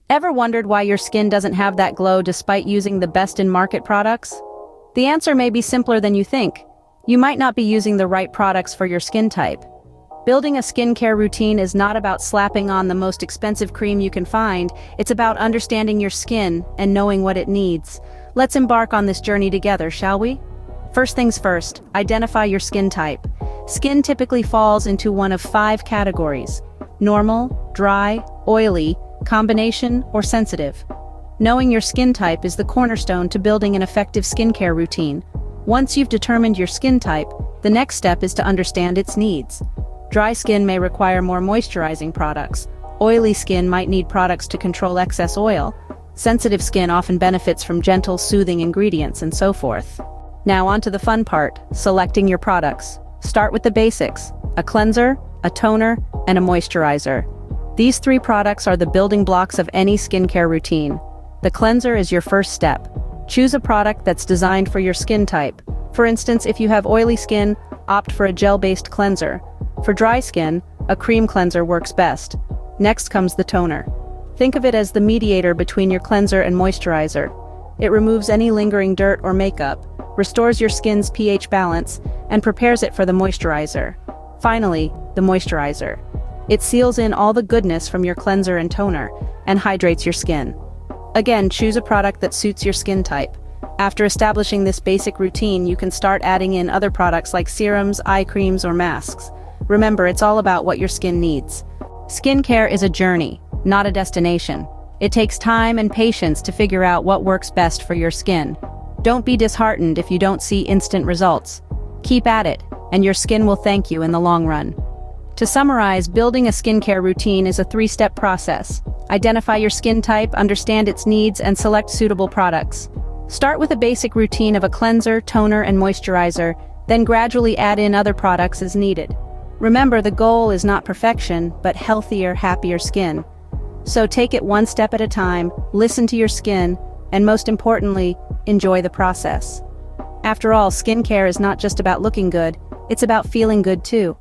Ever wondered why your skin doesn't have that glow despite using the best-in-market products? The answer may be simpler than you think. You might not be using the right products for your skin type. Building a skincare routine is not about slapping on the most expensive cream you can find, it's about understanding your skin and knowing what it needs. Let's embark on this journey together, shall we? First things first, identify your skin type. Skin typically falls into one of 5 categories: normal, dry, oily, combination, or sensitive. Knowing your skin type is the cornerstone to building an effective skincare routine. Once you've determined your skin type, the next step is to understand its needs. Dry skin may require more moisturizing products. Oily skin might need products to control excess oil. Sensitive skin often benefits from gentle, soothing ingredients, and so forth. Now on to the fun part, selecting your products. Start with the basics: a cleanser, a toner, and a moisturizer. These 3 products are the building blocks of any skincare routine. The cleanser is your first step. Choose a product that's designed for your skin type. For instance, if you have oily skin, opt for a gel-based cleanser. For dry skin, a cream cleanser works best. Next comes the toner. Think of it as the mediator between your cleanser and moisturizer. It removes any lingering dirt or makeup, restores your skin's pH balance, and prepares it for the moisturizer. Finally, the moisturizer. It seals in all the goodness from your cleanser and toner, and hydrates your skin. Again, choose a product that suits your skin type. After establishing this basic routine, you can start adding in other products like serums, eye creams, or masks. Remember, it's all about what your skin needs. Skincare is a journey, not a destination. It takes time and patience to figure out what works best for your skin. Don't be disheartened if you don't see instant results. Keep at it, and your skin will thank you in the long run. To summarize, building a skincare routine is a 3-step process. Identify your skin type, understand its needs, and select suitable products. Start with a basic routine of a cleanser, toner, and moisturizer, then gradually add in other products as needed. Remember, the goal is not perfection, but healthier, happier skin. So take it one step at a time, listen to your skin, and most importantly, enjoy the process. After all, skincare is not just about looking good, it's about feeling good too.